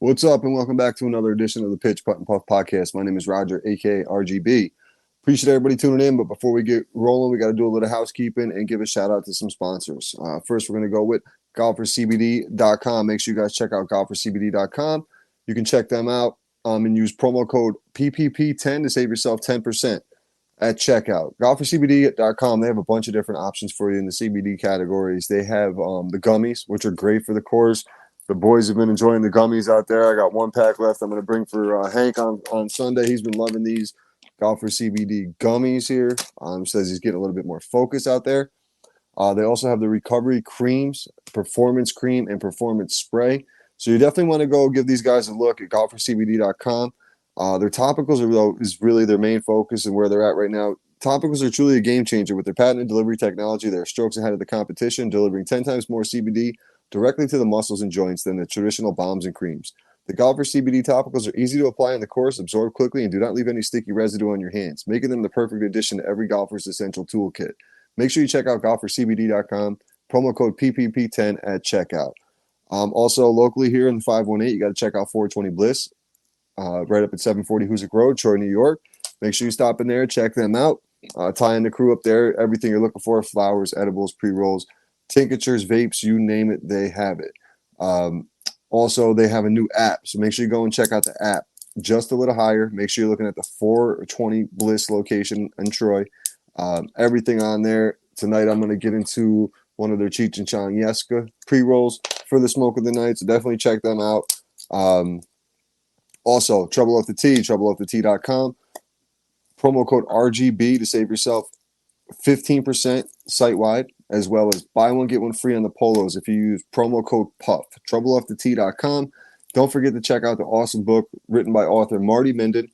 What's up, and welcome back to another edition of the Pitch Putt and Puff podcast. My name is Roger, aka RGB. Appreciate everybody tuning in, but before we get rolling, we got to do a little housekeeping and give a shout out to some sponsors. First, we're going to go with golfercbd.com. Make sure you guys check out golfercbd.com. You can check them out and use promo code PPP10 to save yourself 10% at checkout. Golfercbd.com, they have a bunch of different options for you in the CBD categories. They have the gummies, which are great for the cores. The boys have been enjoying the gummies out there. I got one pack left. I'm going to bring for Hank on Sunday. He's been loving these Golfer CBD gummies here. Says he's getting a little bit more focus out there. They also have the recovery creams, performance cream, and performance spray. So you definitely want to go give these guys a look at golfercbd.com. Their topicals is really their main focus and where they're at right now. Topicals are truly a game changer with their patented delivery technology. They're strokes ahead of the competition, delivering 10 times more CBD directly to the muscles and joints than the traditional balms and creams. The Golfer CBD topicals are easy to apply in the course, absorb quickly, and do not leave any sticky residue on your hands, making them the perfect addition to every golfer's essential toolkit. Make sure you check out golfercbd.com, promo code PPP10 at checkout. Also, locally here in the 518, you got to check out 420 Bliss, right up at 740 Hoosick Road, Troy, New York. Make sure you stop in there, check them out. Tie in the crew up there, everything you're looking for, flowers, edibles, pre-rolls, tinctures, vapes, you name it, they have it. Also, they have a new app, so make sure you go and check out the app. Just a little higher. Make sure you're looking at the 420 Bliss location in Troy. Everything on there. Tonight, I'm going to get into one of their Cheech and Chong Yeska pre-rolls for the smoke of the night, so definitely check them out. Also, Trouble Off the Tee, troubleoffthetea.com. Promo code RGB to save yourself 15% site-wide, as well as buy one, get one free on the polos if you use promo code PUFF. TroubleOffTheTee.com. Don't forget to check out the awesome book written by author Marty Minden,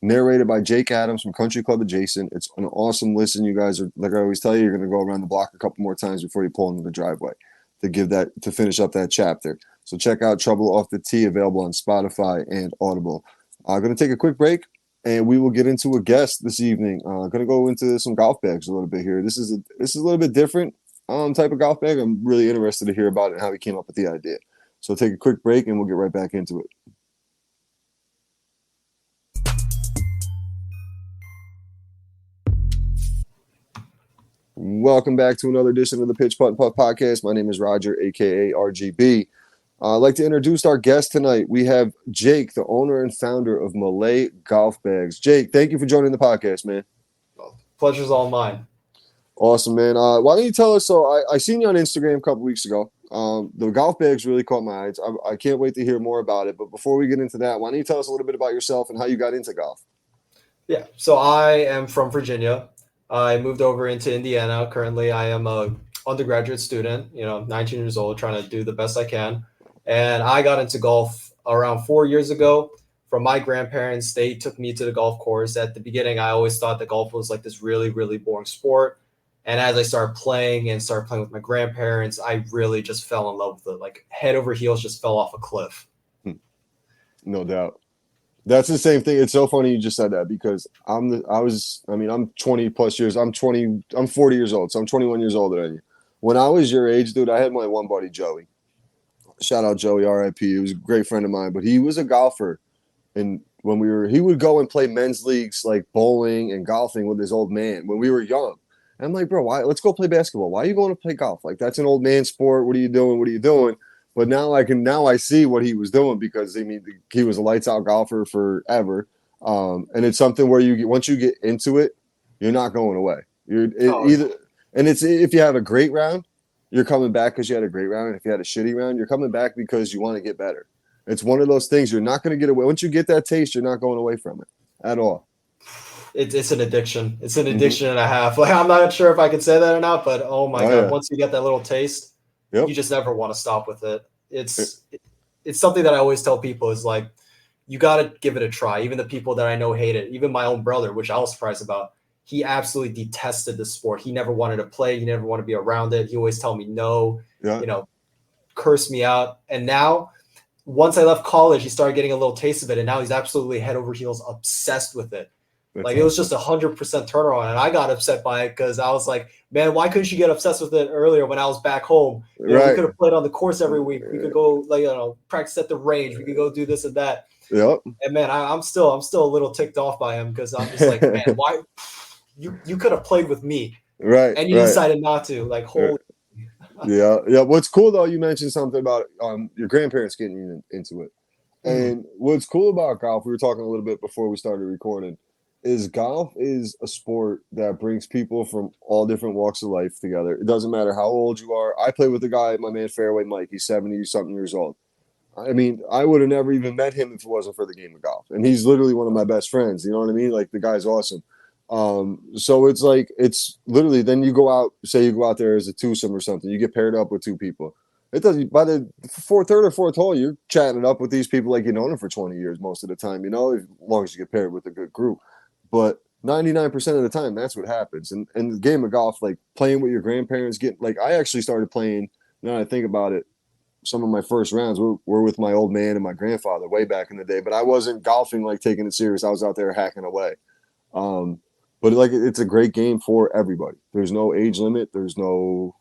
narrated by Jake Adams from Country Club Adjacent. It's an awesome listen. You guys are, like I always tell you, you're going to go around the block a couple more times before you pull into the driveway to finish up that chapter. So check out Trouble Off the Tee, available on Spotify and Audible. I'm going to take a quick break, and we will get into a guest this evening. Going to go into some golf bags a little bit here. This is a little bit different type of golf bag. I'm really interested to hear about it and how he came up with the idea. So take a quick break, and we'll get right back into it. Welcome back to another edition of the Pitch Putt and Puff podcast. My name is Roger, a.k.a. RGB. I'd like to introduce our guest tonight. We have Jake, the owner and founder of Milae Golf Bags. Jake, thank you for joining the podcast, man. Pleasure's all mine. Awesome, man. Why don't you tell us? So I seen you on Instagram a couple weeks ago. The golf bags really caught my eyes. I can't wait to hear more about it. But before we get into that, why don't you tell us a little bit about yourself and how you got into golf? Yeah, so I am from Virginia. I moved over into Indiana. Currently, I am a undergraduate student, 19 years old, trying to do the best I can. And I got into golf around 4 years ago from my grandparents. They took me to the golf course. At the beginning, I always thought that golf was like this really, really boring sport. And as I started playing with my grandparents, I really just fell in love with it. Like head over heels, just fell off a cliff. No doubt. That's the same thing. It's so funny you just said that because I'm 20 plus years. I'm 40 years old. So I'm 21 years older than you. When I was your age, dude, I had my one buddy, Joey. Shout out Joey, RIP. He was a great friend of mine, but he was a golfer. And he would go and play men's leagues like bowling and golfing with his old man when we were young. And I'm like, bro, why? Let's go play basketball. Why are you going to play golf? Like, that's an old man sport. What are you doing? What are you doing? But now I see what he was doing because he was a lights out golfer forever. And it's something where once you get into it, you're not going away. If you have a great round, you're coming back because you had a great round. And if you had a shitty round, you're coming back because you want to get better. It's one of those things you're not going to get away. Once you get that taste, you're not going away from it at all. It's an addiction. It's an addiction and a half. Like, I'm not sure if I can say that or not, but oh my God, yeah. Once you get that little taste, you just never want to stop with it. It's something that I always tell people is like, you got to give it a try. Even the people that I know hate it. Even my own brother, which I was surprised about, he absolutely detested the sport. He never wanted to play. He never wanted to be around it. He always tell me no, curse me out. And now, once I left college, he started getting a little taste of it. And now he's absolutely head over heels obsessed with it. That's Like it was awesome. just 100% turnaround, and I got upset by it because I was like, man, why couldn't you get obsessed with it earlier when I was back home? We Right. could have played on the course every week. We could go practice at the range. We could go do this and that. Yep. And man, I'm still a little ticked off by him because I'm just like, man, why you could have played with me Right. and you Right. decided not to. Like, holy. Yeah. Yeah. What's cool though, you mentioned something about your grandparents getting you into it. Mhm. And what's cool about golf, we were talking a little bit before we started recording, is golf is a sport that brings people from all different walks of life together. It doesn't matter how old you are. I play with a guy, my man Fairway Mike. He's 70 something years old. I mean, I would have never even met him if it wasn't for the game of golf. And he's literally one of my best friends. You know what I mean? Like the guy's awesome. So it's like it's literally then you go out, say you go out there as a twosome or something, you get paired up with two people. It doesn't by the third or fourth hole, you're chatting it up with these people like you've known them for 20 years most of the time, as long as you get paired with a good group. But 99% of the time, that's what happens. And the game of golf, like playing with your grandparents, get like I actually started playing. Now that I think about it, some of my first rounds were with my old man and my grandfather way back in the day. But I wasn't golfing like taking it serious. I was out there hacking away. Um, but like it's a great game for everybody. There's no age limit. There's no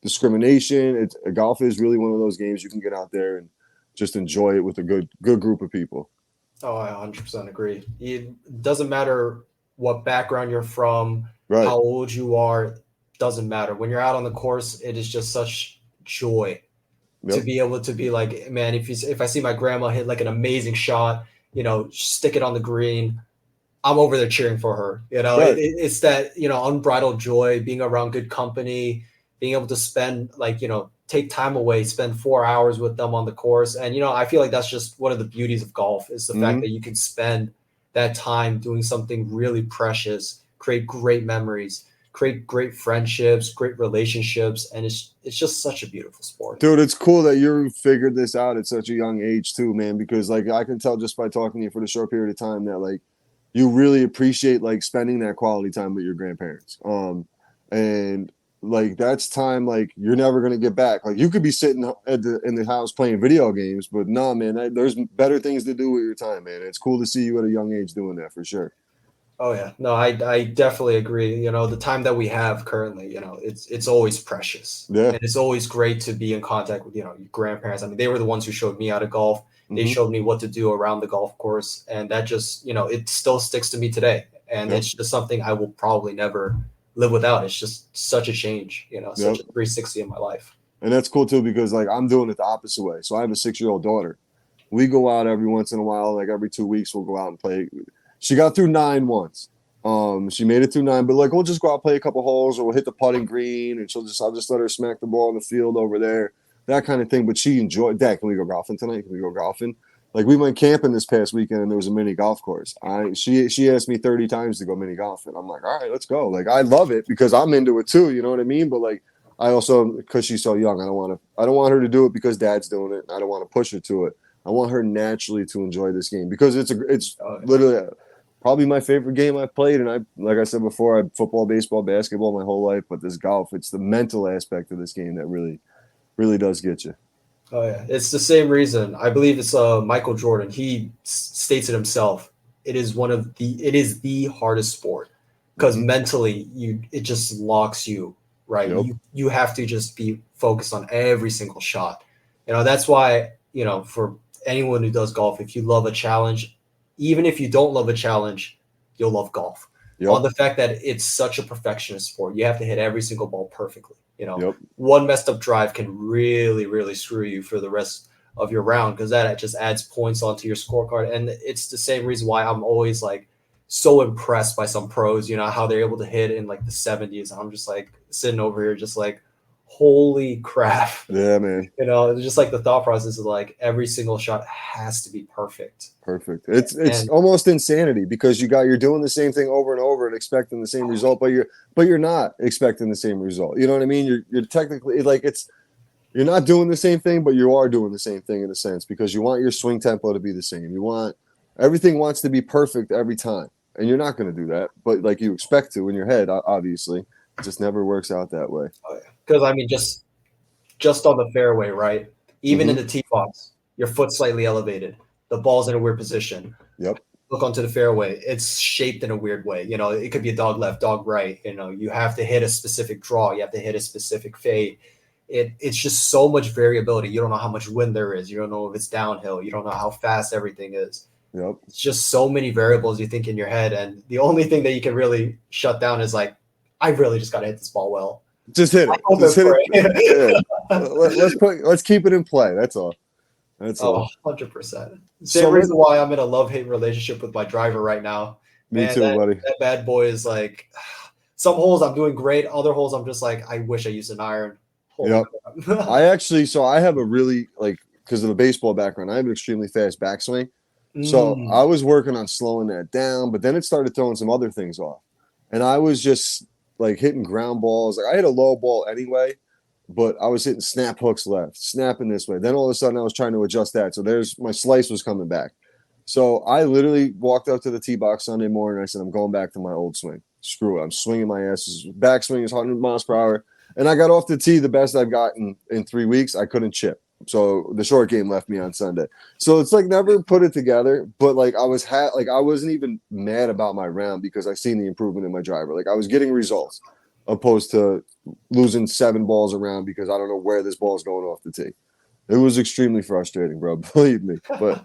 discrimination. It's golf is really one of those games you can get out there and just enjoy it with a good group of people. Oh, I 100% agree. It doesn't matter what background you're from, Right. how old you are, doesn't matter. When you're out on the course, it is just such joy to Yep. be able to be like, man, if I see my grandma hit like an amazing shot, stick it on the green, I'm over there cheering for her. Right. It's that unbridled joy, being around good company, being able to spend take time away, spend 4 hours with them on the course, and I feel like that's just one of the beauties of golf is the fact Mm-hmm. that you can spend that time doing something really precious, create great memories, create great friendships, great relationships, and it's just such a beautiful sport. Dude, it's cool that you figured this out at such a young age too, man. Because like I can tell just by talking to you for the short period of time that like you really appreciate like spending that quality time with your grandparents. And like that's time like you're never gonna get back. Like you could be sitting in the house playing video games, but nah, man, there's better things to do with your time, man. It's cool to see you at a young age doing that for sure. Oh yeah, no, I definitely agree. The time that we have currently, it's always precious, Yeah. and it's always great to be in contact with your grandparents. I mean, they were the ones who showed me how to golf. They Mm-hmm. showed me what to do around the golf course, and that just it still sticks to me today. And Yep. it's just something I will probably never live without. It's just such a change, such Yep. a 360 in my life. And that's cool too because like I'm doing it the opposite way. So I have a 6-year-old daughter. We go out every once in a while, like every 2 weeks, we'll go out and play. She got through nine once. She made it through nine, but like we'll just go out play a couple holes, or we'll hit the putting green, and I'll just let her smack the ball in the field over there, that kind of thing. But she enjoyed. Dad, can we go golfing tonight? Can we go golfing? Like we went camping this past weekend, and there was a mini golf course. She asked me 30 times to go mini golfing. I'm like, all right, let's go. Like I love it because I'm into it too. You know what I mean? But like I also because she's so young, I don't want her to do it because Dad's doing it. I don't want to push her to it. I want her naturally to enjoy this game because it's Oh, literally probably my favorite game I've played. And like I said before, I football, baseball, basketball my whole life, but this golf, it's the mental aspect of this game that really does get you. oh yeah, it's the same reason. I believe it's Michael Jordan. He states it himself. It is the hardest sport because Mm-hmm. mentally it just locks you, right. Yep. You have to just be focused on every single shot. That's why for anyone who does golf, if you love a challenge, even if you don't love a challenge, you'll love golf. On Yep. the fact that it's such a perfectionist sport, you have to hit every single ball perfectly. Yep. One messed up drive can really, really screw you for the rest of your round because that just adds points onto your scorecard. And it's the same reason why I'm always like so impressed by some pros, how they're able to hit in like the 70s. I'm just like sitting over here, just like, holy crap. Yeah, man. Just like the thought process of like every single shot has to be perfect. Perfect. It's And almost insanity because you're doing the same thing over and over and expecting the same result, but you're not expecting the same result. You know what I mean? You're technically like you're not doing the same thing, but you are doing the same thing in a sense because you want your swing tempo to be the same. Everything wants to be perfect every time, and you're not going to do that. But like you expect to in your head, obviously, it just never works out that way. because I mean, just on the fairway, right? Even in Mm-hmm. the tee box, your foot's slightly elevated. The ball's in a weird position. Yep. hook onto the fairway. It's shaped in a weird way. You know, it could be a dog left, dog right. You know, you have to hit a specific draw. You have to hit a specific fade. It's just so much variability. You don't know how much wind there is. You don't know if it's downhill. You don't know how fast everything is. Yep. It's just so many variables you think in your head, and the only thing that you can really shut down is like, I really just got to hit this ball well. Just hit it. Just hit it. Yeah. Let's keep it in play. That's all. That's all. 100%. Same reason why I'm in a love-hate relationship with my driver right now. Me too, buddy. That bad boy is like, some holes I'm doing great. Other holes I'm just like, I wish I used an iron. Yep. I have a really, like, because of the baseball background, I have an extremely fast backswing. So I was working on slowing that down, but then it started throwing some other things off. And I was just like hitting ground balls. Like I hit a low ball anyway, but I was hitting snap hooks left, snapping this way. Then all of a sudden I was trying to adjust that. So my slice was coming back. So I literally walked up to the tee box Sunday morning. I said, I'm going back to my old swing. Screw it. I'm swinging my ass. Backswing is 100 miles per hour. And I got off the tee the best I've gotten in 3 weeks. I couldn't chip. So the short game left me on Sunday. So it's like never put it together, but like I wasn't even mad about my round because I seen the improvement in my driver. Like I was getting results opposed to losing 7 balls around because I don't know where this ball is going off the tee. It was extremely frustrating, bro. Believe me, but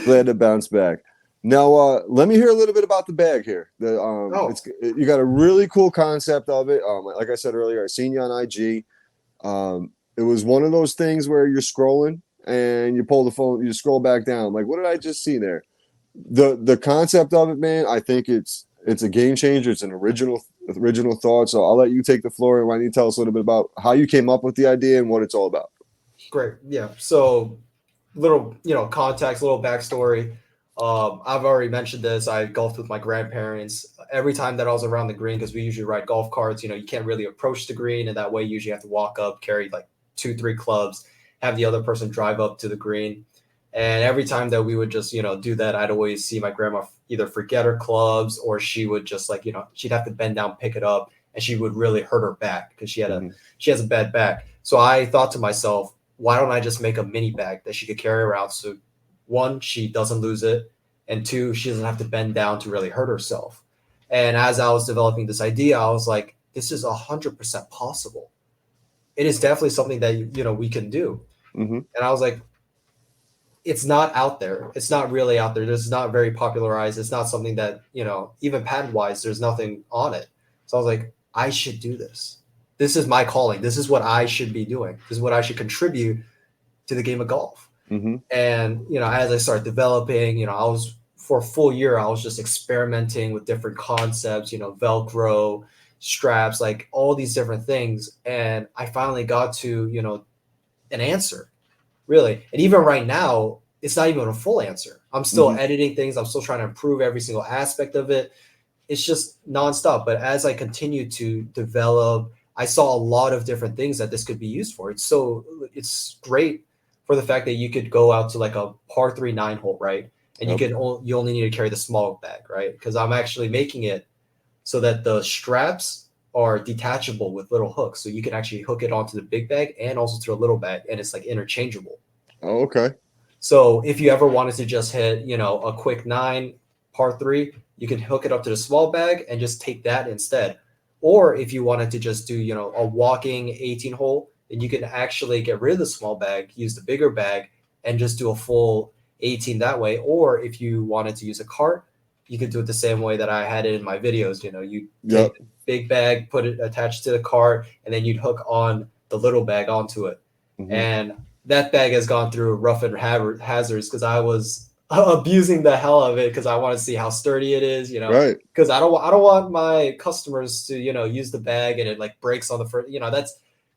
glad to bounce back. Now, let me hear a little bit about the bag here. You got a really cool concept of it. Like I said earlier, I seen you on IG. It was one of those things where you're scrolling and you pull the phone, you scroll back down. Like, what did I just see there? The concept of it, man, I think it's a game changer. It's an original thought. So I'll let you take the floor, and why don't you tell us a little bit about how you came up with the idea and what it's all about? Great. Yeah. So little, context, little backstory. I've already mentioned this. I golfed with my grandparents. Every time that I was around the green, because we usually ride golf carts, you can't really approach the green, and that way you usually have to walk up, carry like 2-3 clubs, have the other person drive up to the green. And every time that we would just, do that, I'd always see my grandma either forget her clubs, or she would just like, she'd have to bend down, pick it up, and she would really hurt her back because she has a bad back. So I thought to myself, why don't I just make a mini bag that she could carry around? So 1, she doesn't lose it, and 2, she doesn't have to bend down to really hurt herself. And as I was developing this idea, I was like, this is 100% possible. It is definitely something that, we can do. Mm-hmm. And I was like, it's not out there. It's not really out there. This is not very popularized. It's not something that, even patent wise, there's nothing on it. So I was like, I should do this. This is my calling. This is what I should be doing. This is what I should contribute to the game of golf. Mm-hmm. And, as I started developing, for a full year, I was just experimenting with different concepts, Velcro, straps, like all these different things. And I finally got to, an answer, really. And even right now, it's not even a full answer. I'm still editing things. I'm still trying to improve every single aspect of it. It's just nonstop. But as I continue to develop, I saw a lot of different things that this could be used for. It's great for the fact that you could go out to like a par 3 9-hole, right? And you only need to carry the small bag, right? Because I'm actually making it so that the straps are detachable with little hooks. So you can actually hook it onto the big bag and also to the little bag, and it's like interchangeable. Oh, okay. So if you ever wanted to just hit, a quick 9 par 3, you can hook it up to the small bag and just take that instead. Or if you wanted to just do, a walking 18 hole, then you can actually get rid of the small bag, use the bigger bag, and just do a full 18 that way. Or if you wanted to use a cart, you could do it the same way that I had it in my videos. You take the big bag, put it attached to the cart, and then you'd hook on the little bag onto it. Mm-hmm. And that bag has gone through rough and hazards because I was abusing the hell of it because I want to see how sturdy it is, Right. Because I don't want my customers to, use the bag and it like breaks on the first,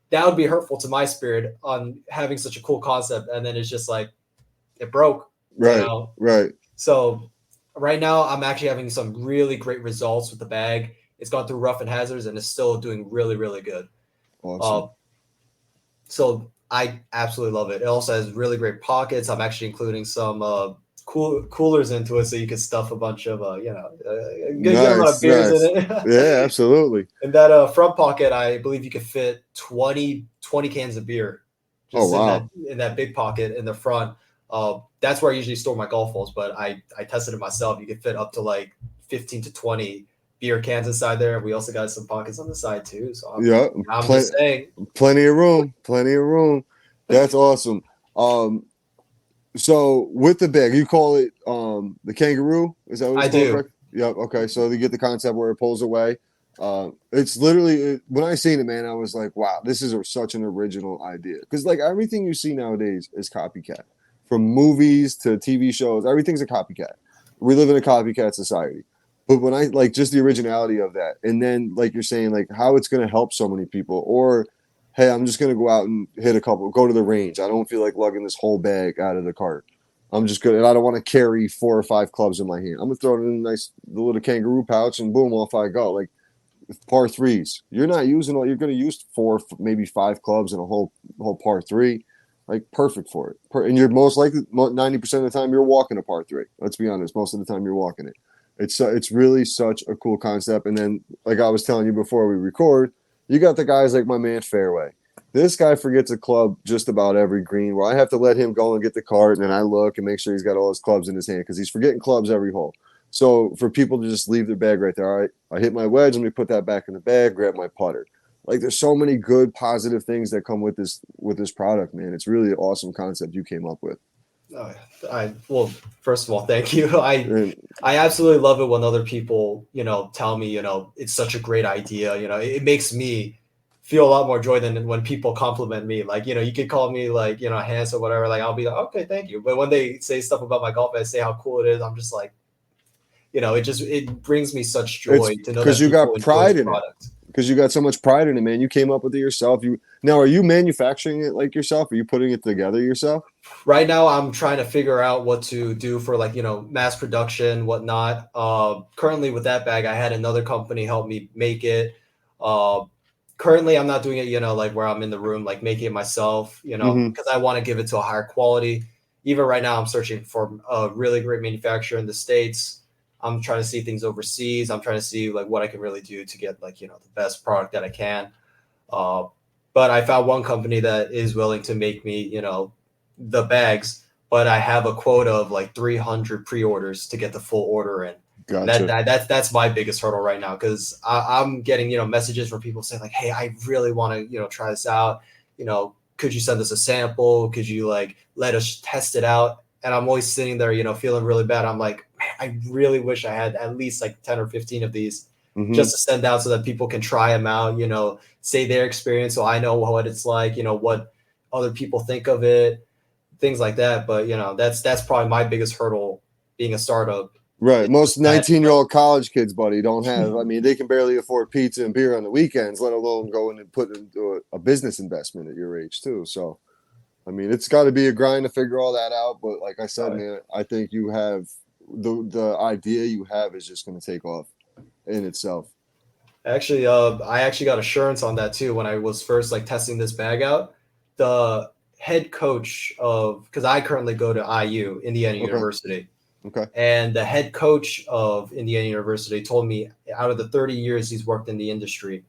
that would be hurtful to my spirit on having such a cool concept. And then it's just like, it broke. Right. Right. So right now I'm actually having some really great results with the bag. It's gone through rough and hazards and it's still doing really, really good. Awesome. So I absolutely love it. It also has really great pockets. I'm actually including some coolers into it so you can stuff a bunch of good amount of beers in it. Yeah, absolutely. In that front pocket, I believe you could fit 20 cans of beer. Just in that big pocket in the front. That's where I usually store my golf balls. But I tested it myself. You can fit up to like 15 to 20 beer cans inside there. We also got some pockets on the side too. So Yeah, I'm just saying. plenty of room, plenty of room. That's awesome. Um, so with the bag, you call it the kangaroo? Is that what it's I called, do. correct? Yep. Okay. So you get the concept where it pulls away. It's literally when I seen it, man, I was like, wow, this is such an original idea. Because like everything you see nowadays is copycat, from movies to TV shows. Everything's a copycat. We live in a copycat society. But when I like just the originality of that, and then like you're saying, like how it's going to help so many people, or hey, I'm just gonna go out and hit a couple, go to the range. I don't feel like lugging this whole bag out of the cart. I'm just gonna, and I don't want to carry 4 or 5 clubs in my hand. I'm gonna throw it in a nice the little kangaroo pouch, and boom, off I go. Like par threes, you're not using all. You're gonna use 4, maybe 5 clubs in a whole par three. Like perfect for it. And you're most likely 90% of the time you're walking a par three. Let's be honest, most of the time you're walking it. It's really such a cool concept. And then like I was telling you before we record, you got the guys like my man Fairway. This guy forgets a club just about every green where I have to let him go and get the cart, and then I look and make sure he's got all his clubs in his hand because he's forgetting clubs every hole. So for people to just leave their bag right there, all right, I hit my wedge, let me put that back in the bag, grab my putter. Like there's so many good positive things that come with this product, man. It's really an awesome concept you came up with. Uh, well, first of all, thank you. And I absolutely love it when other people, tell me, it's such a great idea. It makes me feel a lot more joy than when people compliment me. Like, you could call me like, handsome or whatever. Like, I'll be like, okay, thank you. But when they say stuff about my golf and say how cool it is, I'm just like, it brings me such it's joy to know because that you people got enjoy the pride in it. product. Because you got so much pride in it, man. You came up with it yourself. You now are you manufacturing it like yourself? Are you putting it together yourself? Right now I'm trying to figure out what to do for like mass production, whatnot. Currently with that bag I had another company help me make it. uh Currently I'm not doing it like where I'm in the room like making it myself, Mm-hmm. because I want to give it to a higher quality. Even right now I'm searching for a really great manufacturer in the States. I'm trying to see things overseas. I'm trying to see like what I can really do to get like the best product that I can. uh but I found one company that is willing to make me the bags, but I have a quota of like 300 pre-orders to get the full order in. And Gotcha. that's my biggest hurdle right now because I'm getting messages from people saying like, hey, I really want to try this out. Could you send us a sample? Could you like let us test it out? And I'm always sitting there feeling really bad. I'm like, man, I really wish I had at least like 10 or 15 of these Mm-hmm. just to send out so that people can try them out. Say their experience so I know what it's like. What other people think of it, things like that. But that's probably my biggest hurdle being a startup. Right. It's Most just that 19-year-old college kids, buddy, don't have. I mean, they can barely afford pizza and beer on the weekends, let alone go in and put into a business investment at your age too. So, I mean, it's got to be a grind to figure all that out. But like I said, man, I think you have the idea you have is just going to take off in itself. actually, I actually got assurance on that too when I was first like testing this bag out. The head coach of because I currently go to IU, Indiana Okay. University, Okay. and the head coach of Indiana University told me out of the 30 years he's worked in the industry,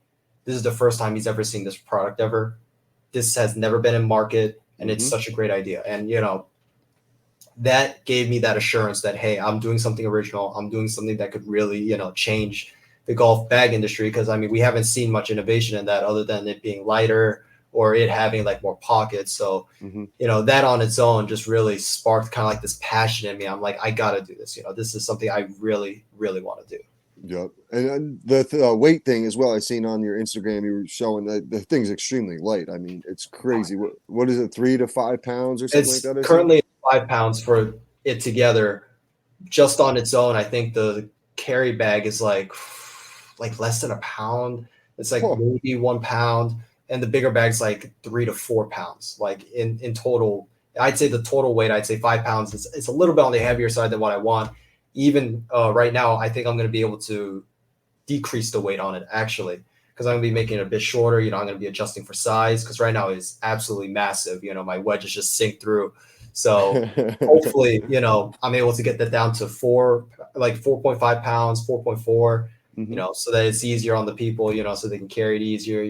this is the first time he's ever seen this product ever. This has never been in market, and it's Mm-hmm. such a great idea. And that gave me that assurance that hey, I'm doing something original. I'm doing something that could really change the golf bag industry because I mean we haven't seen much innovation in that other than it being lighter or it having like more pockets. So Mm-hmm. that on its own just really sparked kind of like this passion in me. I'm like, I gotta do this. This is something I really, really want to do. Yep. And the weight thing as well. I seen on your Instagram you were showing that the thing's extremely light. I mean, it's crazy. What is it, 3 to 5 pounds or something like It's that? I seen. currently 5 pounds for it together. Just on its own, I think the carry bag is like less than a pound. It's like Huh. maybe 1 pound, and the bigger bag's like 3 to 4 pounds. Like in total, I'd say the total weight, I'd say 5 pounds. It's a little bit on the heavier side than what I want. Even right now, I think I'm going to be able to decrease the weight on it actually because I'm going to be making it a bit shorter. I'm going to be adjusting for size because right now it's absolutely massive. My wedges just sink through. So hopefully, I'm able to get that down to 4.5 pounds, 4.4, Hmm. so that it's easier on the people, so they can carry it easier,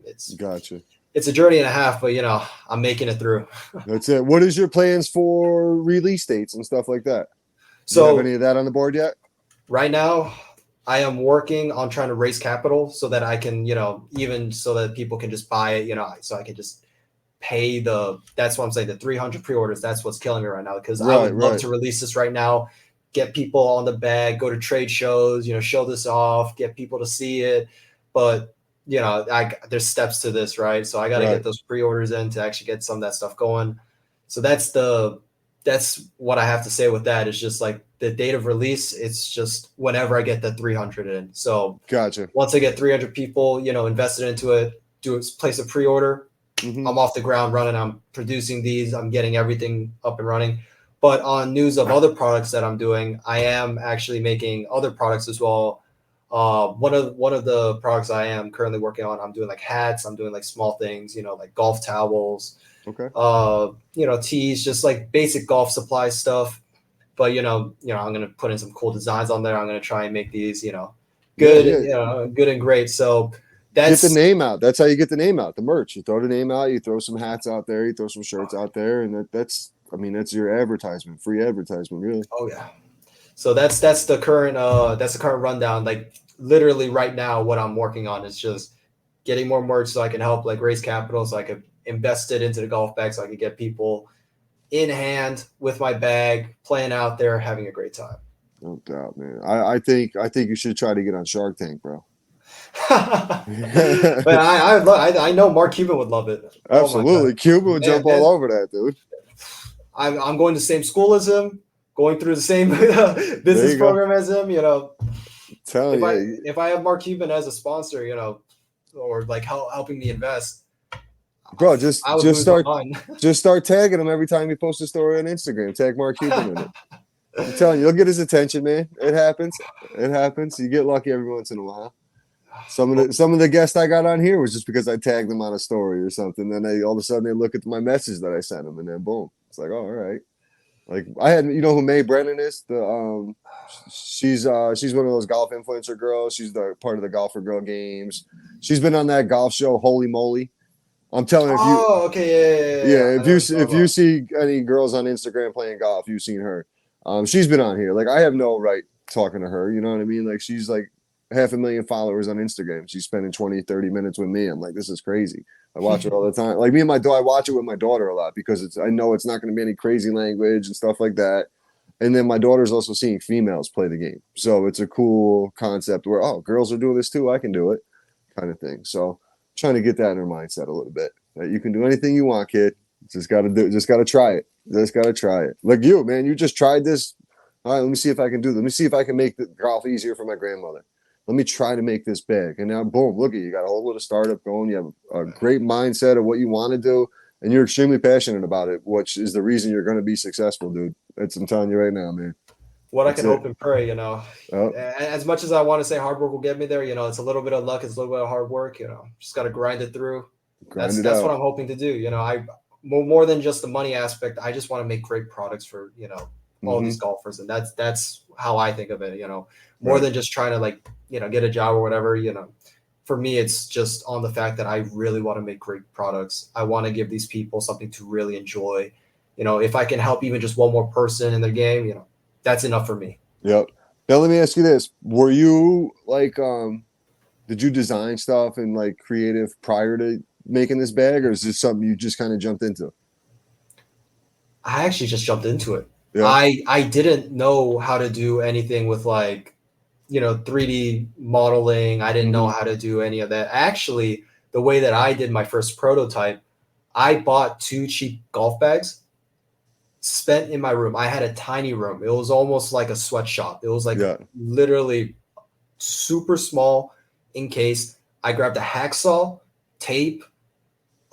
it's Gotcha. it's a journey and a half, but I'm making it through. That's it. What is your plans for release dates and stuff like that? Do you have any So of that on the board yet? right now, I am working on trying to raise capital so that I can, even so that people can just buy it, so I can just pay that's what I'm saying, the 300 pre-orders. That's what's killing me right now, because I Right, would love right. to release this right now, get people on the bag, go to trade shows, show this off, get people to see it. But, there's steps to this, right? So I got to get Right. those pre-orders in to actually get some of that stuff going. So that's what I have to say with that. It's just like the date of release. It's just whenever I get the 300 in. So Gotcha. once I get 300 people, invested into it, place a pre-order, Hmm. I'm off the ground running. I'm producing these. I'm getting everything up and running. But on news of other products that I'm doing, I am actually making other products as well. One of the products I am currently working on, I'm doing like hats. I'm doing like small things, like golf towels, Okay. tees, just like basic golf supply stuff. But I'm gonna put in some cool designs on there. I'm gonna try and make these, Yeah, good, yeah. good and great. So Get the that's name out. That's how you get the name out. The merch. You throw the name out. You throw some hats out there. You throw some shirts out there, and that's. I mean, that's your advertisement. Free advertisement, really. oh yeah. So that's the current rundown. Like literally right now, what I'm working on is just getting more merch so I can help like raise capital, so I could invest it into the golf bag, so I could get people in hand with my bag, playing out there, having a great time. No doubt, man. I think you should try to get on Shark Tank, bro. But I know Mark Cuban would love it. Oh my Absolutely. god, Cuba would jump all man, over that, dude. I'm going to the same school as him, going through the same There business you go. program as him. I'm telling If I you, if I have Mark Cuban as a sponsor, or like helping me invest, bro. I Just would just lose my start mind. just start tagging him every time you post a story on Instagram. Tag Mark Cuban in it. I'm telling you, you'll get his attention, man. It happens. It happens. You get lucky every once in a while. Some of the guests I got on here was just because I tagged them on a story or something. Then they all of a sudden they look at my message that I sent them, and then boom, it's like, oh, all right. Like I had, you know who Mae Brennan is? She's one of those golf influencer girls. She's the part of the Golfer Girl Games. She's been on that golf show, Holy Moly. I'm telling you, if you Oh, okay, yeah. yeah, I know what you're if talking you about. see any girls on Instagram playing golf, you've seen her. She's been on here. Like I have no right talking to her. You know what I mean? Like she's like 500,000 followers on Instagram. She's spending 20, 30 minutes with me. I'm like, this is crazy. I watch it all the time. Like me and my daughter, I watch it with my daughter a lot because I know it's not going to be any crazy language and stuff like that. And then my daughter's also seeing females play the game. So it's a cool concept where, oh, girls are doing this too. I can do it kind of thing. So trying to get that in her mindset a little bit. That you can do anything you want, kid. Just gotta try it. Just gotta try it. Like you, man, you just tried this. All right, let me see if I can do this. Let me see if I can make the golf easier for my grandmother. Let me try to make this big. And now, boom, look at you. You got a whole little startup going. You have a great mindset of what you want to do, and you're extremely passionate about it, which is the reason you're going to be successful, dude. I'm telling you right now, man. What I That's can it. hope and pray, Oh, as much as I want to say hard work will get me there, it's a little bit of luck, it's a little bit of hard work, just got to grind it through. grind That's it that's what out. I'm hoping to do. I more than just the money aspect. I just want to make great products for all Mm-hmm. these golfers, and that's how I think of it. More Right. than just trying to like get a job or whatever. For me, it's just on the fact that I really want to make great products. I want to give these people something to really enjoy. If I can help even just one more person in their game, that's enough for me. Yep. Now let me ask you this: were you like, did you design stuff and like creative prior to making this bag, or is this something you just kind of jumped into? I actually just jumped into it. Yeah. I didn't know how to do anything with like 3D modeling. I didn't know Mm-hmm. how to do any of that. Actually, the way that I did my first prototype, I bought two cheap golf bags, spent in my room. I had a tiny room. It was almost like a sweatshop. It was like Yeah. literally super small in case. I grabbed a hacksaw, tape,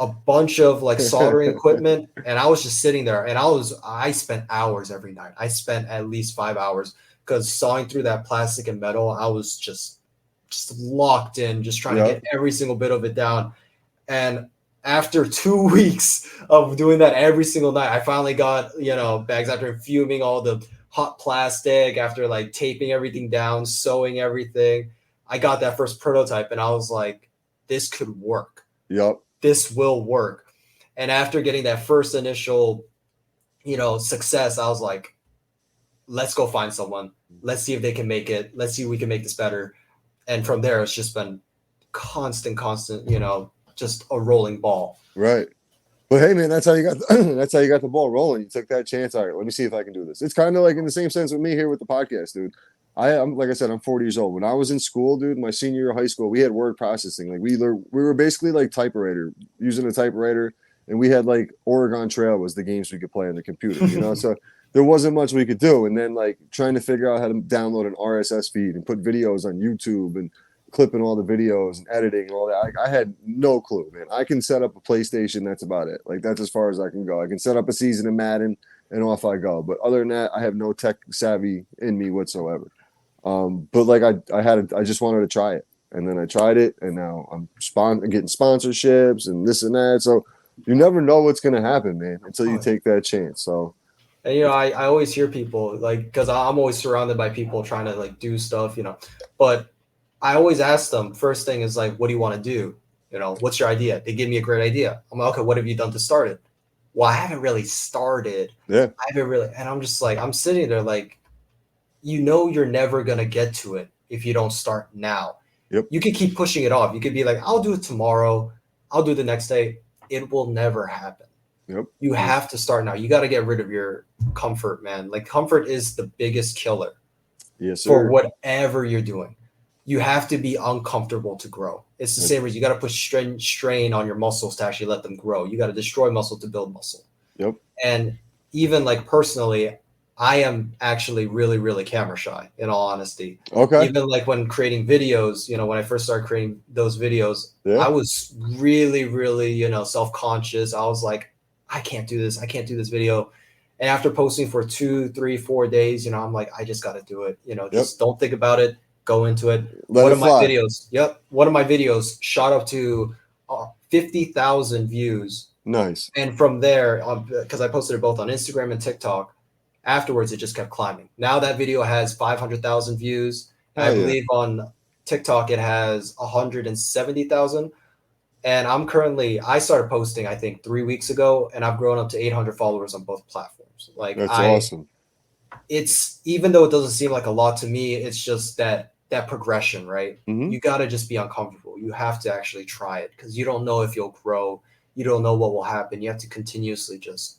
a bunch of like soldering equipment, and I was just sitting there, and I spent hours every night. I spent at least 5 hours because sawing through that plastic and metal, I was just locked in, just trying to Yep. get every single bit of it down. And after 2 weeks of doing that every single night, I finally got bags after fuming all the hot plastic, after like taping everything down, sewing everything. I got that first prototype, and I was like, this could work. Yep. this will work. And after getting that first initial, success, I was like, let's go find someone. Let's see if they can make it. Let's see if we can make this better. And from there, it's just been constant, just a rolling ball. Right. But hey, man, that's how you got that's how you got the ball rolling. You took that chance. All right, let me see if I can do this. It's kind of like in the same sense with me here with the podcast, dude. I'm like I said, I'm 40 years old. When I was in school, dude, my senior year of high school, we had word processing. Like we were basically like typewriter, using a typewriter, and we had like Oregon Trail was the games we could play on the computer. So there wasn't much we could do. And then like trying to figure out how to download an RSS feed and put videos on YouTube and clipping all the videos and editing and all that. I had no clue, man. I can set up a PlayStation. That's about it. Like that's as far as I can go. I can set up a season of Madden and off I go. But other than that, I have no tech savvy in me whatsoever. But like I just wanted to try it, and then I tried it, and now I'm getting sponsorships and this and that. So you never know what's gonna happen, man, until you take that chance. So. And I always hear people like, because I'm always surrounded by people trying to like do stuff, but I always ask them, first thing is like, what do you want to do? What's your idea? They give me a great idea. I'm like, okay, what have you done to start it? Well, I haven't really started. Yeah. I haven't really, and I'm just like, I'm sitting there like, you're never going to get to it if you don't start now. Yep. You can keep pushing it off. You could be like, I'll do it tomorrow. I'll do it the next day. It will never happen. Yep. You have to start now. You got to get rid of your comfort, man. Like comfort is the biggest killer. Yes, sir. For whatever you're doing. You have to be uncomfortable to grow. It's the same as you got to put strain on your muscles to actually let them grow. You got to destroy muscle to build muscle. Yep. And even like personally, I am actually really, really camera shy, in all honesty. Okay. Even like when creating videos, when I first started creating those videos, I was really, really, self-conscious. I was like, I can't do this. I can't do this video. And after posting for 2, 3, 4 days, I'm like, I just got to do it. Just don't think about it. Go into it. One of my videos shot up to 50,000 views. Nice. And from there, because I posted it both on Instagram and TikTok, afterwards it just kept climbing. Now that video has 500,000 views. I believe on TikTok it has 170,000. And I started posting, I think 3 weeks ago, and I've grown up to 800 followers on both platforms. Like that's awesome. It's, even though it doesn't seem like a lot to me, it's just that progression, right? Mm-hmm. You got to just be uncomfortable. You have to actually try it because you don't know if you'll grow. You don't know what will happen. You have to continuously just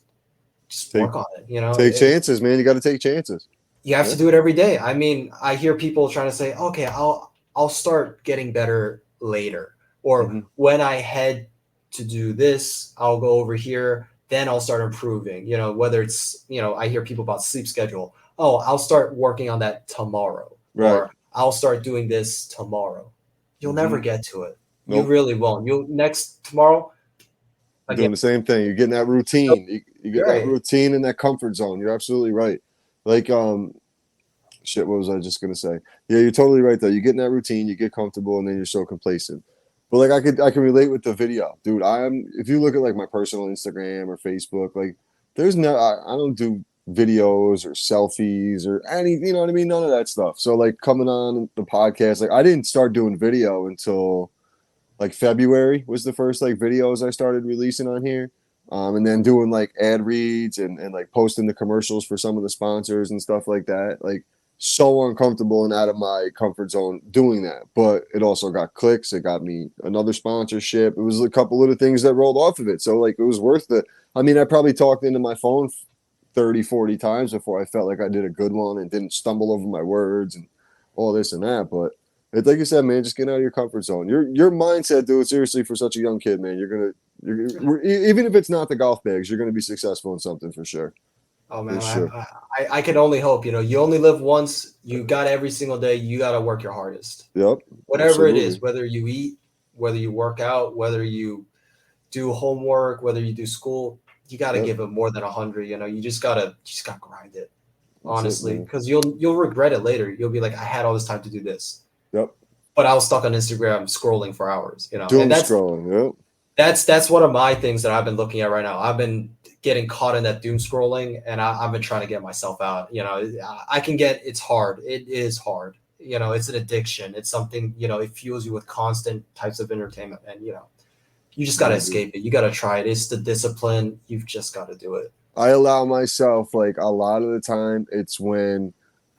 work on it. Take chances, man. You got to take chances. You have to do it every day. I mean, I hear people trying to say, okay, I'll start getting better later. Or when I head to do this, I'll go over here, then I'll start improving. Whether it's, I hear people about sleep schedule. Oh, I'll start working on that tomorrow. Right. Or I'll start doing this tomorrow. You'll never get to it. Nope. You really won't. Tomorrow. You're doing the same thing. You're getting that routine. You get that routine in that comfort zone. You're absolutely right. Like, what was I just going to say? Yeah, you're totally right though. You get in that routine, you get comfortable, and then you're so complacent. But like I can relate with the video, dude. If you look at like my personal Instagram or Facebook, like I don't do videos or selfies or any, you know what I mean? None of that stuff. So like coming on the podcast, like I didn't start doing video until like February was the first like videos I started releasing on here. And then doing like ad reads and like posting the commercials for some of the sponsors and stuff like that. Like so uncomfortable and out of my comfort zone doing that. But it also got clicks. It got me another sponsorship. It was a couple little things that rolled off of it. So like it was worth it. I mean, I probably talked into my phone 30, 40 times before I felt like I did a good one and didn't stumble over my words and all this and that. But it's like you said, man, just get out of your comfort zone. Your mindset, dude, seriously, for such a young kid, man, you're even if it's not the golf bags, you're gonna be successful in something for sure. Oh man, sure. I can only hope. You only live once. You got every single day. You got to work your hardest. Yep. Whatever absolutely. It is, whether you eat, whether you work out, whether you do homework, whether you do school, you got to give it more than 100. You just gotta grind it, honestly, because you'll regret it later. You'll be like, I had all this time to do this. Yep. But I was stuck on Instagram scrolling for hours. Doom scrolling. Yep. That's one of my things that I've been looking at right now. I've been getting caught in that doom scrolling, and I've been trying to get myself out. It's hard. It is hard. It's an addiction. It's something, it fuels you with constant types of entertainment. And, You just got to I do. escape it. You got to try it. It's the discipline. You've just got to do it. I allow myself like a lot of the time. It's when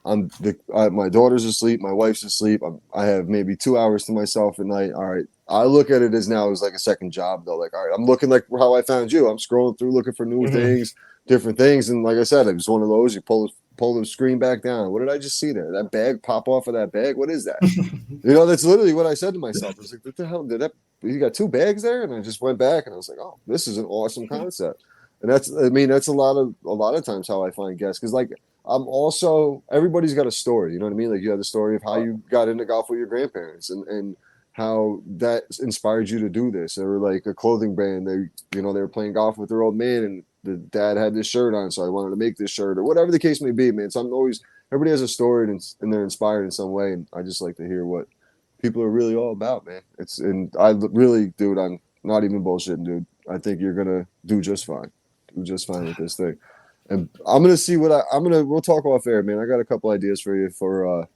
my daughter's asleep, my wife's asleep. I have maybe 2 hours to myself at night. All right, I look at it as now as like a second job though. Like, all right, I'm looking like how I found you. I'm scrolling through looking for new Mm-hmm. things, different things, and like I said, it was one of those. You pull the screen back down. What did I just see there? That bag pop off of that bag. What is that? You know, that's literally what I said to myself. I was like, what the hell did that? You got two bags there, and I just went back and I was like, oh, this is an awesome concept. And I mean, that's a lot of times how I find guests because like I'm also everybody's got a story. You know what I mean? Like you have the story of how you got into golf with your grandparents and how that inspired you to do this. Or like a clothing brand, they were playing golf with their old man and the dad had this shirt on, so I wanted to make this shirt or whatever the case may be, man. So I'm always everybody has a story and they're inspired in some way, and I just like to hear what people are really all about, man. And I really, dude, I'm not even bullshitting, dude. I think you're gonna do just fine. Do just fine with this thing. And I'm gonna see we'll talk off air, man. I got a couple ideas for you for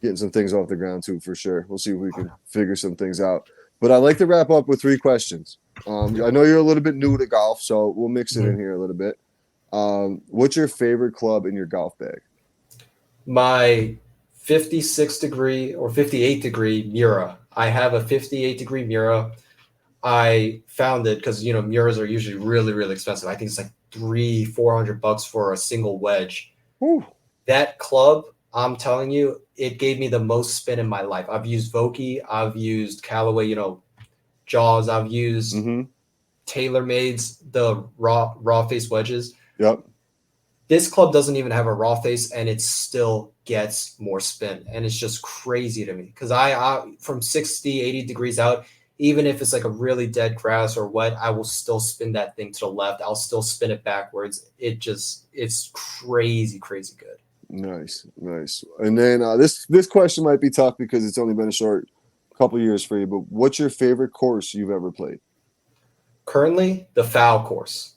getting some things off the ground too, for sure. We'll see if we can figure some things out. But I like to wrap up with 3 questions. I know you're a little bit new to golf, so we'll mix it in Mm-hmm. here a little bit. What's your favorite club in your golf bag? My 56-degree or 58-degree Mira. I have a 58-degree Mira. I found it because mirrors are usually really really expensive. I think it's like 300-400 bucks for a single wedge. Whew. That club, I'm telling you, it gave me the most spin in my life. I've used Vokey, I've used Callaway, Jaws, I've used Mm-hmm. TaylorMade's the raw face wedges. Yep. This club doesn't even have a raw face, and it still gets more spin, and it's just crazy to me because I from 60, 80 degrees out, even if it's like a really dead grass or wet, I will still spin that thing to the left. I'll still spin it backwards. It's crazy, crazy good. Nice, nice. And then this question might be tough because it's only been a short couple years for you. But what's your favorite course you've ever played? Currently, the foul course.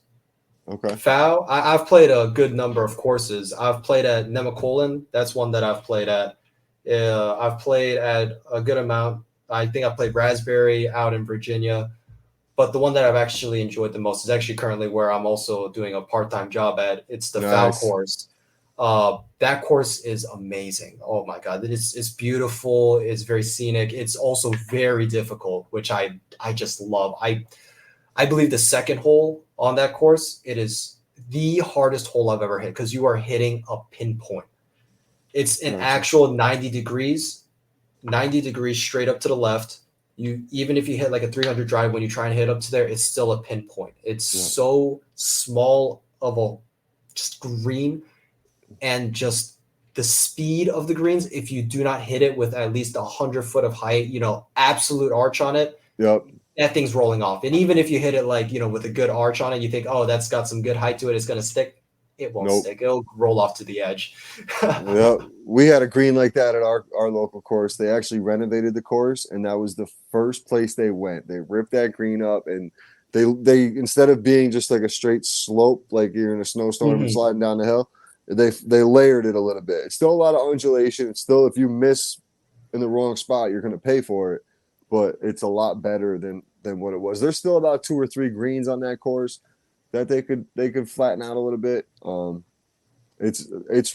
Okay, Foul, I've played a good number of courses. I've played at Nemacolin. That's one that I've played at. I've played at a good amount. I think I played Raspberry out in Virginia. But the one that I've actually enjoyed the most is actually currently where I'm also doing a part-time job at. It's the foul nice. course. That course is amazing. Oh my God. It's beautiful. It's very scenic. It's also very difficult, which I just love. I believe the second hole on that course, it is the hardest hole I've ever hit because you are hitting a pinpoint. It's an Gotcha. actual 90 degrees straight up to the left. You even if you hit like a 300 drive when you try and hit up to there, it's still a pinpoint. It's Yeah, so small of a just green and just the speed of the greens. If you do not hit it with at least 100 foot of height, absolute arch on it, yep. that thing's rolling off. And even if you hit it like, with a good arch on it, you think, oh, that's got some good height to it, it's going to stick. It won't Nope. stick. It'll roll off to the edge. Yep. We had a green like that at our local course. They actually renovated the course, and that was the first place they went. They ripped that green up, and they instead of being just like a straight slope, like you're in a snowstorm and Mhm. sliding down the hill, they layered it a little bit. It's still a lot of undulation. It's still if you miss in the wrong spot, you're going to pay for it. But it's a lot better than what it was. There's still about 2 or 3 greens on that course that they could flatten out a little bit. It's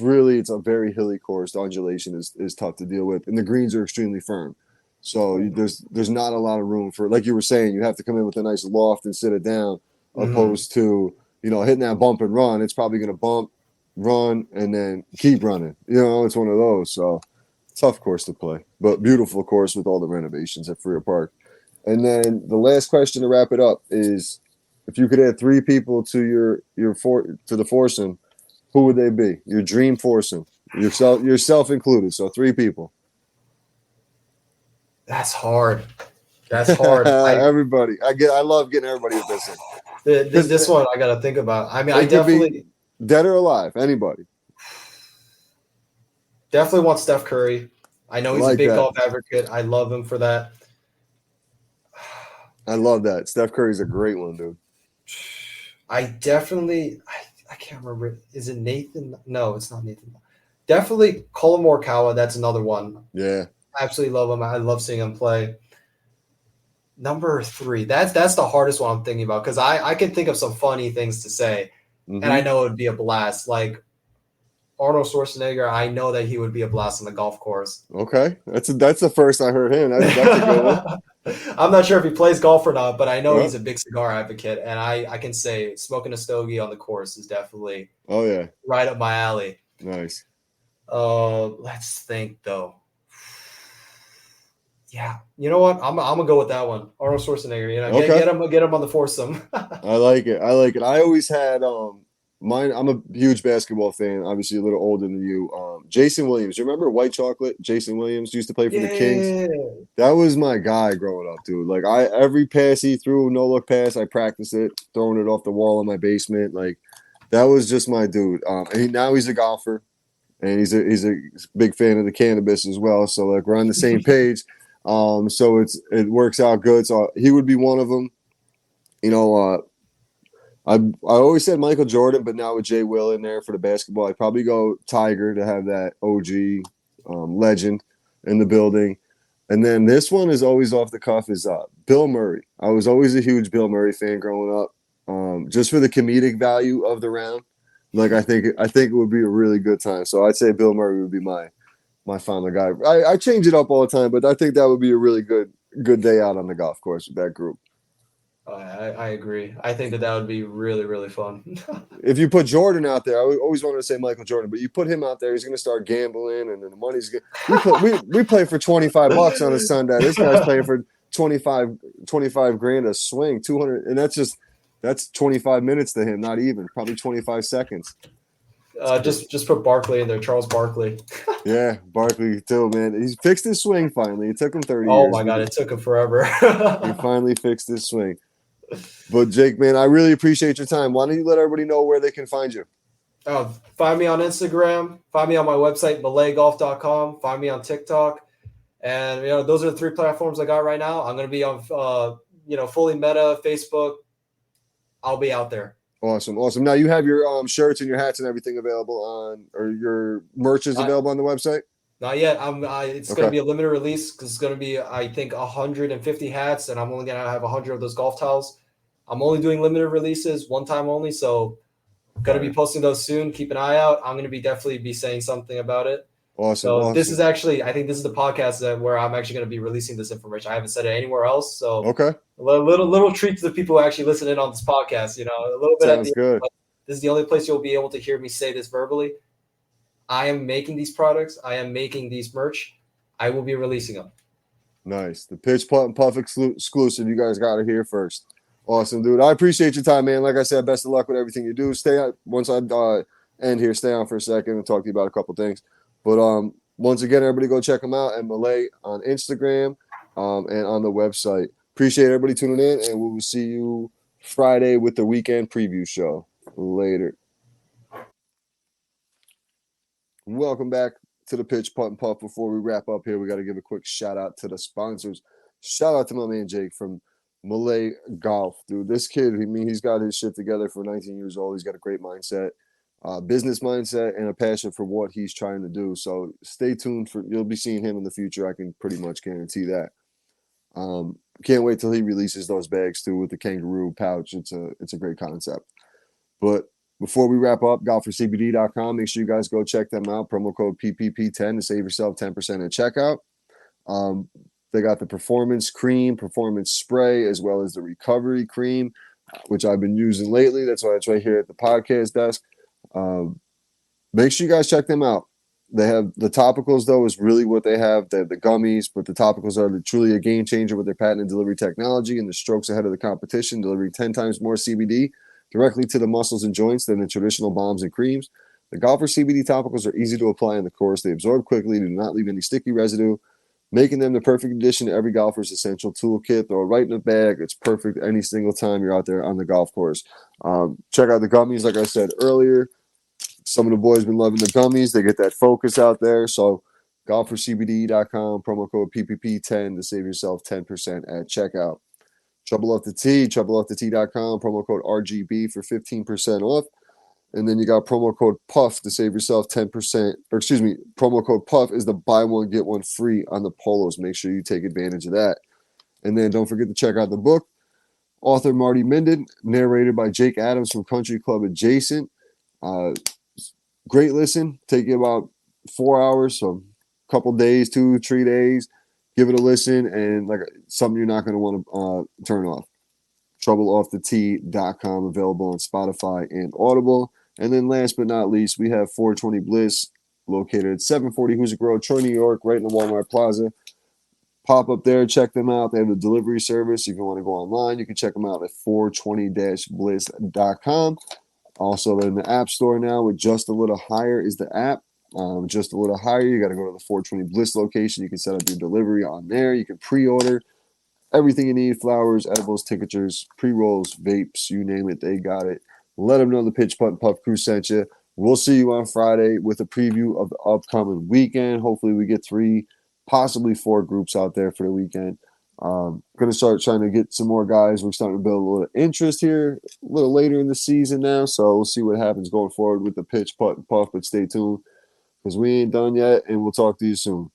a very hilly course. The undulation is tough to deal with, and the greens are extremely firm. So there's not a lot of room for, like you were saying, you have to come in with a nice loft and sit it down, Mhm. opposed to hitting that bump and run. It's probably going to bump, run, and then keep running. It's one of those. So tough course to play, but beautiful course with all the renovations at Freer Park. And then the last question to wrap it up is, if you could add 3 people to to the foursome, who would they be? Your dream foursome, yourself included. So 3 people. That's hard. That's hard. Everybody. I love getting everybody with this in because This one I got to think about. I mean, I it could be definitely dead or alive. Anybody. definitely want Steph Curry. I know I he's a like big that. golf advocate. I love him for that. I love that. Steph Curry's a great one, dude. I can't remember. Is it Nathan? No, it's not Nathan. Definitely Colin Morikawa. That's another one. Yeah. I absolutely love him. I love seeing him play. Number three. That's the hardest one I'm thinking about because I can think of some funny things to say, and I Mm-hmm. know it would be a blast. Like Arnold Schwarzenegger, I know that he would be a blast on the golf course. Okay, that's the first I heard him. That's a good one. I'm not sure if he plays golf or not, but I know Yeah. he's a big cigar advocate, and I can say smoking a stogie on the course is definitely Oh yeah. right up my alley. Nice. Let's think though. Yeah, you know what? I'm gonna go with that one. Arnold Schwarzenegger. You know, Okay. get him on the foursome. I like it. I like it. I always had mine. I'm a huge basketball fan. Obviously, a little older than you. Jason Williams. You remember White Chocolate? Jason Williams used to play for the Kings. Yeah. That was my guy growing up, dude. Like I every pass he threw, no look pass, I practiced it, throwing it off the wall in my basement. Like that was just my dude. Now he's a golfer, and he's a big fan of the cannabis as well. So like we're on the same page. So it works out good. So he would be one of them. You know, I always said Michael Jordan, but now with Jay Will in there for the basketball, I'd probably go Tiger to have that OG legend in the building. And then this one is always off the cuff is Bill Murray. I was always a huge Bill Murray fan growing up, just for the comedic value of the round. Like I think it would be a really good time. So I'd say Bill Murray would be my final guy. I change it up all the time, but I think that would be a really good day out on the golf course with that group. I agree. I think that would be really, really fun. If you put Jordan out there, I always wanted to say Michael Jordan, but you put him out there, he's going to start gambling, and then the money's good. We play for $25 on a Sunday. This guy's playing for 25 grand a swing, 200, and that's 25 minutes to him, not even probably 25 seconds. Just put Barkley in there, Charles Barkley. Yeah, Barkley too, man. He's fixed his swing finally. It took him 30 Oh years. my God, it took him forever. He finally fixed his swing. But Jake, man, I really appreciate your time. Why don't you let everybody know where they can find you? Find me on Instagram. Find me on my website, milaegolf.com. Find me on TikTok. And, those are the three platforms I got right now. I'm going to be on, fully Meta, Facebook. I'll be out there. Awesome. Now you have your shirts and your hats and everything available or your merch is available on the website? Not yet. It's Okay. going to be a limited release because it's going to be, I think, 150 hats, and I'm only going to have 100 of those golf towels. I'm only doing limited releases, one time only, so going to be posting those soon. Keep an eye out. I'm going to definitely be saying something about it. Awesome. This is actually, I think this is the podcast where I'm actually going to be releasing this information. I haven't said it anywhere else, so okay. A little treat to the people who actually listen in on this podcast. A little bit. Sounds good. This is the only place you'll be able to hear me say this verbally. I am making these products. I am making these merch. I will be releasing them. Nice. The Pitch Putt and Puff exclusive. You guys got it here first. Awesome, dude. I appreciate your time, man. Like I said, best of luck with everything you do. Stay on once I end here. Stay on for a second and talk to you about a couple things. But once again, everybody go check them out at Milae on Instagram and on the website. Appreciate everybody tuning in, and we will see you Friday with the weekend preview show. Later. Welcome back to the Pitch Putt and Puff. Before we wrap up here, we got to give a quick shout out to the sponsors. Shout out to my man Jake from Milae Golf, dude. This kid, he's got his shit together for 19 years old. He's got a great mindset, business mindset, and a passion for what he's trying to do. So stay tuned you'll be seeing him in the future. I can pretty much guarantee that. Can't wait till he releases those bags too with the kangaroo pouch. It's a great concept. But before we wrap up, golfercbd.com. Make sure you guys go check them out. Promo code PPP10 to save yourself 10% at checkout. They got the performance cream, performance spray, as well as the recovery cream, which I've been using lately. That's why it's right here at the podcast desk. Make sure you guys check them out. They have the topicals, though, is really what they have. They have the gummies, but the topicals are truly a game changer with their patented delivery technology and the strokes ahead of the competition, delivering 10 times more CBD directly to the muscles and joints than the traditional balms and creams. The Golfer CBD topicals are easy to apply in the course. They absorb quickly, do not leave any sticky residue, making them the perfect addition to every golfer's essential toolkit. Throw it right in the bag. It's perfect any single time you're out there on the golf course. Check out the gummies, like I said earlier. Some of the boys been loving the gummies. They get that focus out there. So golfercbd.com, promo code PPP10 to save yourself 10% at checkout. Trouble Off the Tee, troubleoffthetee.com, promo code RGB for 15% off. And then you got promo code PUFF to save yourself 10%. Or excuse me, promo code PUFF is the buy one, get one free on the polos. Make sure you take advantage of that. And then don't forget to check out the book. Author Marty Minden, narrated by Jake Adams from Country Club Adjacent. Uh, Great listen. Take you about 4 hours, so a couple days, 2, 3 days. Give it a listen, and like something you're not going to want to turn off. TroubleOffTheT.com, available on Spotify and Audible. And then last but not least, we have 420 Bliss, located at 740 Hoosick Road, Troy, New York, right in the Walmart Plaza. Pop up there, check them out. They have a delivery service. If you want to go online, you can check them out at 420-bliss.com. Also, in the App Store now with Just a Little Higher is the app. Just a Little Higher, you got to go to the 420 Bliss location. You can set up your delivery on there. You can pre-order everything you need: flowers, edibles, tinctures, pre-rolls, vapes, you name it, they got it. Let them know the Pitch Putt and Puff crew sent you. We'll see you on Friday with a preview of the upcoming weekend. Hopefully we get 3, possibly 4 groups out there for the weekend. Going to start trying to get some more guys. We're starting to build a little interest here a little later in the season now, so we'll see what happens going forward with the Pitch Putt and Puff, but stay tuned because we ain't done yet, and we'll talk to you soon.